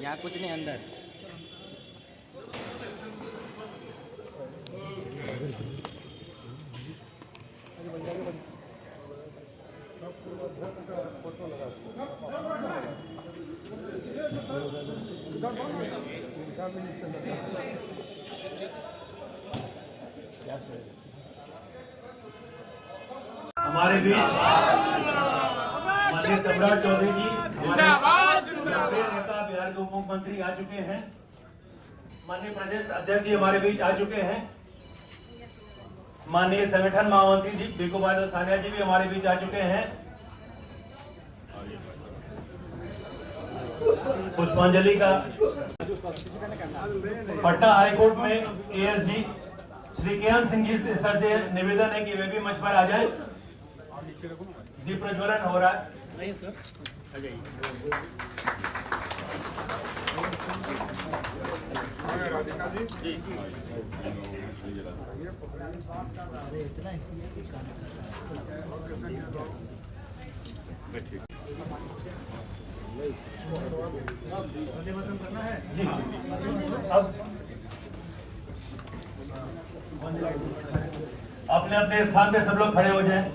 यहाँ कुछ नहीं अंदर। हमारे बीच माननीय सम्राट चौधरी जी हमारे नेता बिहार के उप मुख्यमंत्री आ चुके हैं। माननीय प्रदेश अध्यक्ष जी हमारे बीच आ चुके हैं। माननीय संगठन महामंत्री जी भिखूभाई दलसानिया जी भी हमारे बीच आ चुके हैं। पुष्पांजलि का पटना हाईकोर्ट में ASG Shri KN Singh ji sir से निवेदन है कि वे भी मंच पर आ जाए। दीप प्रज्वलन हो रहा है। नहीं सर, आ जाइए। राधिका जी करना है जी। अब अपने अपने स्थान पे सब लोग खड़े हो जाएं।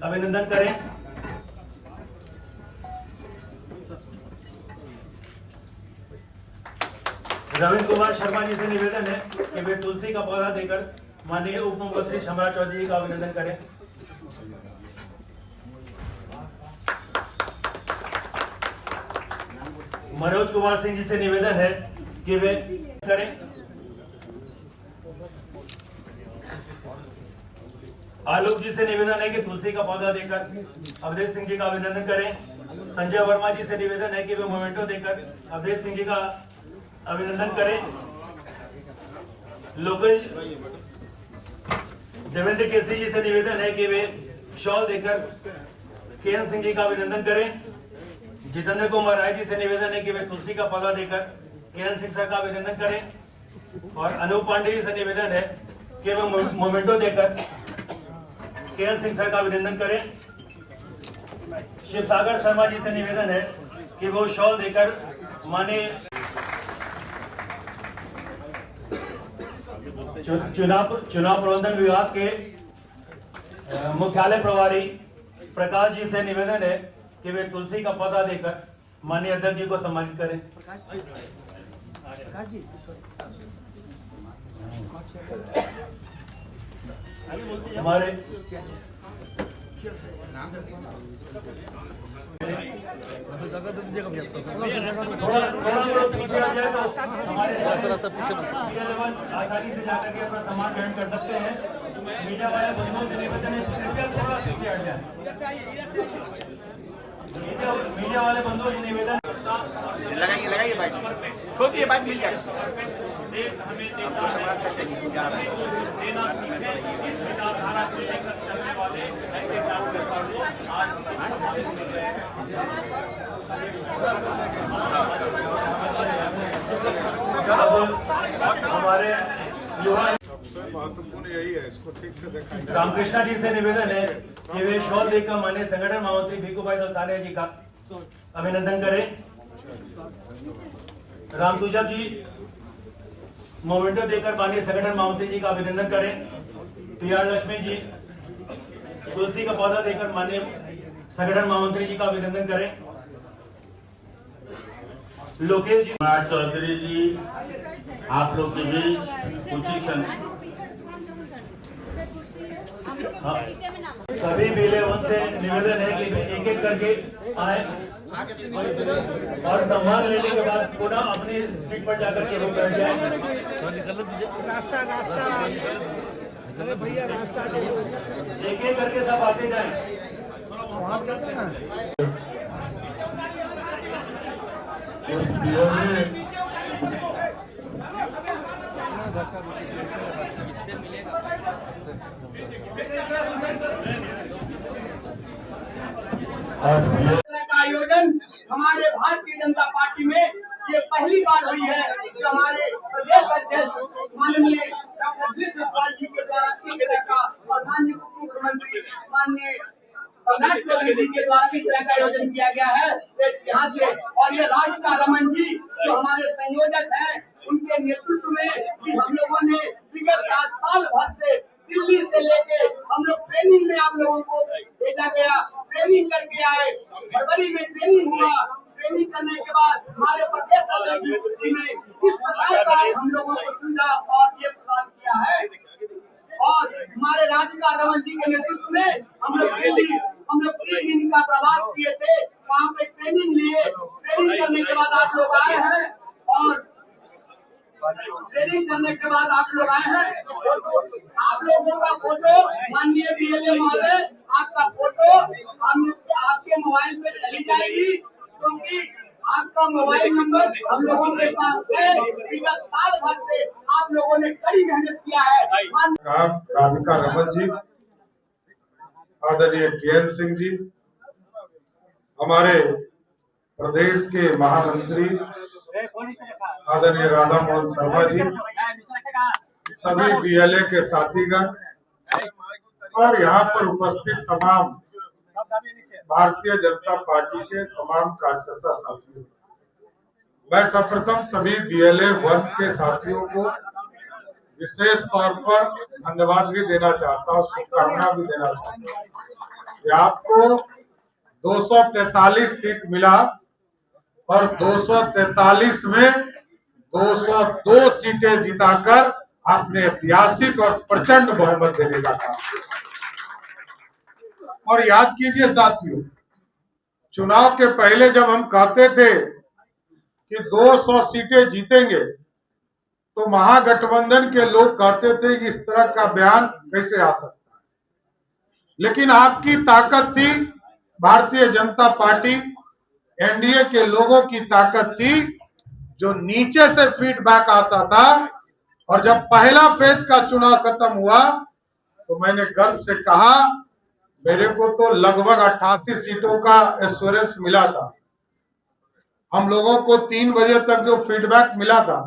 अभिनंदन करें। रविंद्र कुमार शर्मा जी से निवेदन है कि वे तुलसी का पौधा देकर माननीय उप मुख्यमंत्री सम्राट चौधरी जी का अभिनंदन करें। मनोज कुमार सिंह जी से निवेदन है कि वे करें। आलोक जी से निवेदन है कि तुलसी का पौधा देकर अवधेश सिंह जी का अभिनंदन करें। संजय वर्मा जी से निवेदन है कि वे मोमेंटो देकर अवधेश सिंह जी का अभिनंदन करें। लोकेश देवेंद्र केसरी जी से निवेदन है कि वे शॉल देकर केएन सिंह जी का अभिनंदन करें। जितेंद्र कुमार राय जी से निवेदन है कि वे तुलसी का पौधा देकर केएन सिंह सर का अभिनंदन करें। और अनूप पांडे जी से निवेदन है कि वे मोमेंटो देकर केएन सिंह सर का अभिनंदन करें। शिवसागर शर्मा जी से निवेदन है कि वो शॉल देकर माने चुनाव प्रबंधन विभाग के मुख्यालय प्रभारी प्रकाश जी से निवेदन है कि वे तुलसी का पौधा देकर माननीय अध्यक्ष जी को सम्मानित करें। प्रकाश जी हमारे पीछे आ जाए तो हमारे आसानी से जाकर के अपना सम्मान ग्रहण कर सकते हैं। मीडिया वाले बंधुओं से निवेदन है कृपया थोड़ा पीछे हट जाए। मीडिया वाले बंधुओं से निवेदन लगाइए बाइक छोटी बाइक मिल जाए। देश हमें देना सीखे। इस विचारधारा को लेकर चलने वाले ऐसे कार्यकर्ता को आज हमारे युवा महत्वपूर्ण यही है, इसको ठीक से देखा। रामकृष्णा जी से निवेदन है कि वे शॉल देकर माननीय संगठन महामंत्री भिखूभाई दलसानिया जी का अभिनंदन करें। राम तुजब जी मोमेंटो देकर माननीय संगठन महामंत्री जी का अभिनंदन करें। पीआर लक्ष्मी जी तुलसी का पौधा देकर माननीय संगठन महामंत्री जी का अभिनंदन करें। लोकेश जी चौधरी जी आप लोग के बीच कुछ ही सभी BLA1 से निवेदन है कि एक एक करके आए और सम्मान लेने के बाद पुनः अपनी सीट पर जाकर के रुक बैठ जाए। रास्ता रास्ता अरे भैया रास्ता एक एक करके सब आते जाएं। वहाँ चलते ना का आयोजन हमारे भारतीय जनता पार्टी में ये पहली बार हुई है जो हमारे प्रदेश अध्यक्ष माननीय डॉक्टर दिलीप जायसवाल जी के द्वारा इस तरह का और माननीय उप मुख्यमंत्री माननीय प्रहलाद चौधरी जी के द्वारा इस तरह का आयोजन किया गया है यहाँ से। और ये राधिका रमन जी जो हमारे संयोजक हैं उनके नेतृत्व में कि हम लोगों ने विगत 5 साल भर से दिल्ली से लेके हम लोग ट्रेनिंग में आप लोगों को भेजा गया, ट्रेनिंग करके आए। फरवरी में ट्रेनिंग हुआ, ट्रेनिंग करने के बाद हमारे प्रदेश अध्यक्ष ने इस प्रकार का हम लोगों को सुझा और ये प्रदान किया है। और हमारे राधिका रमन जी के नेतृत्व में हम लोग दिल्ली 3 दिन का प्रवास किए थे, वहाँ पे ट्रेनिंग लिए। ट्रेनिंग करने के बाद आप लोग आए हैं और ट्रेनिंग करने के बाद आप लोग आए हैं। आप लोगों का फोटो माननीय BLA महोदय, आपका फोटो हम आपके मोबाइल पे चली जाएगी क्योंकि आपका मोबाइल नंबर हम लोगों के पास है। विगत साल भर से आप लोगों ने कड़ी मेहनत किया है। राधिका रमन जी, आदरणीय KN सिंह जी, हमारे प्रदेश के महामंत्री आदरणीय राधा मोहन शर्मा जी, सभी BLA के साथीगण और यहाँ पर उपस्थित तमाम भारतीय जनता पार्टी के तमाम कार्यकर्ता साथियों, मैं सर्वप्रथम सभी BLA1 के साथियों को विशेष तौर पर धन्यवाद भी देना चाहता हूँ, शुभकामना भी देना चाहता हूँ कि आपको 243 सीट मिला और 243 में 202 सीटें जिताकर आपने ऐतिहासिक और प्रचंड बहुमत देने का काम किया। और याद कीजिए साथियों, चुनाव के पहले जब हम कहते थे कि 200 सीटें जीतेंगे तो महागठबंधन के लोग कहते थे कि इस तरह का बयान कैसे आ सकता है, लेकिन आपकी ताकत थी, भारतीय जनता पार्टी NDA के लोगों की ताकत थी जो नीचे से फीडबैक आता था। और जब पहला फेज का चुनाव खत्म हुआ तो मैंने गर्व से कहा मेरे को तो लगभग 88 सीटों का एश्योरेंस मिला था। हम लोगों को 3 बजे तक जो फीडबैक मिला था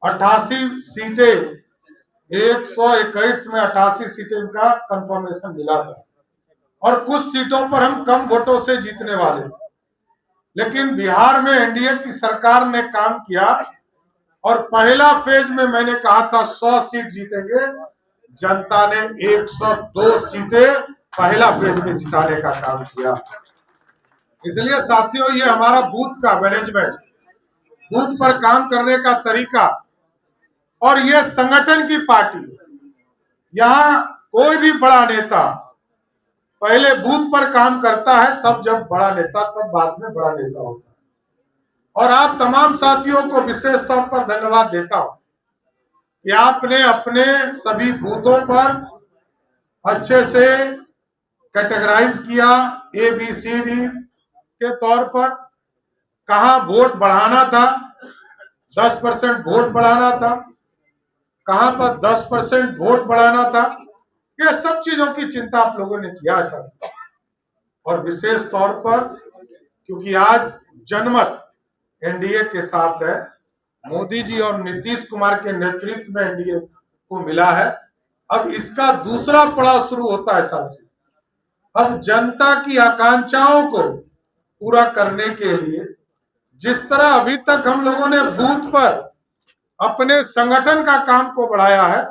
88 सीटें, 121 में 88 सीटें का कंफर्मेशन मिला था और कुछ सीटों पर हम कम वोटों से जीतने वाले थे। लेकिन बिहार में NDA की सरकार ने काम किया और पहला फेज में मैंने कहा था 100 सीट जीतेंगे, जनता ने 102 सीटें पहला फेज में जिताने का काम किया। इसलिए साथियों, ये हमारा बूथ का मैनेजमेंट, बूथ पर काम करने का तरीका और ये संगठन की पार्टी, यहाँ कोई भी बड़ा नेता पहले बूथ पर काम करता है, तब जब बड़ा नेता, तब बाद में बड़ा नेता होता है। और आप तमाम साथियों को विशेष तौर पर धन्यवाद देता हूं कि आपने अपने सभी बूथों पर अच्छे से कैटेगराइज किया, ABCD के तौर पर, कहां वोट बढ़ाना था, 10% वोट बढ़ाना था, कहां पर 10% वोट बढ़ाना था, ये सब चीजों की चिंता आप लोगों ने किया सर। और विशेष तौर पर क्योंकि आज जनमत NDA के साथ है, मोदी जी और नीतीश कुमार के नेतृत्व में NDA को मिला है, अब इसका दूसरा पड़ाव शुरू होता है साथी। अब जनता की आकांक्षाओं को पूरा करने के लिए जिस तरह अभी तक हम लोगों ने बूथ पर अपने संगठन का काम को बढ़ाया है,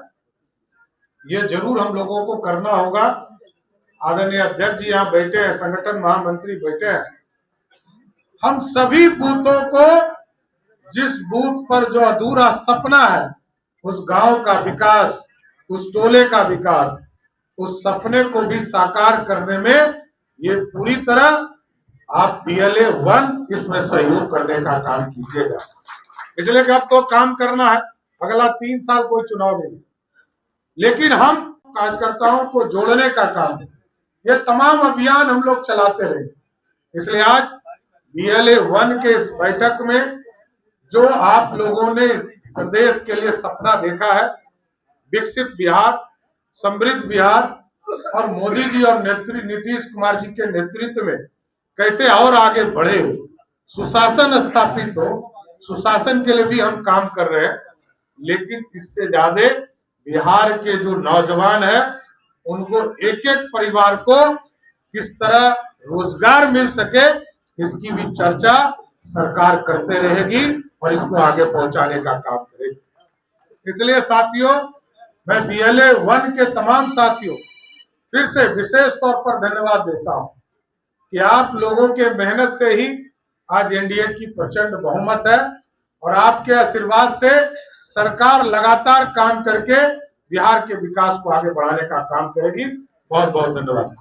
ये जरूर हम लोगों को करना होगा। आदरणीय अध्यक्ष जी यहाँ बैठे हैं, संगठन महामंत्री बैठे हैं, हम सभी बूथों को, जिस बूथ पर जो अधूरा सपना है, उस गांव का विकास, उस टोले का विकास, उस सपने को भी साकार करने में ये पूरी तरह आप PLA 1 इसमें सहयोग करने का काम कीजिएगा। इसलिए कि अब तो काम करना है, अगला 3 साल कोई चुनाव नहीं, लेकिन हम कार्यकर्ताओं को जोड़ने का काम है। ये तमाम अभियान हम लोग चलाते रहे। इसलिए आज PLA 1 के इस बैठक में जो आप लोगों ने इस प्रदेश के लिए सपना देखा है, विकसित बिहार, समृद्ध बिहार, और मोदी जी और नीतीश कुमार जी के नेतृत्व में कैसे और आगे बढ़े, सुशासन स्थापित हो, सुशासन के लिए भी हम काम कर रहे हैं। लेकिन इससे ज्यादा बिहार के जो नौजवान है उनको एक एक परिवार को किस तरह रोजगार मिल सके, इसकी भी चर्चा सरकार करते रहेगी और इसको आगे पहुंचाने का काम करेगी। इसलिए साथियों, मैं PLA 1 के तमाम साथियों फिर से विशेष तौर पर धन्यवाद देता हूं कि आप लोगों के मेहनत से ही आज NDA की प्रचंड बहुमत है और आपके आशीर्वाद से सरकार लगातार काम करके बिहार के विकास को आगे बढ़ाने का काम करेगी। बहुत बहुत धन्यवाद।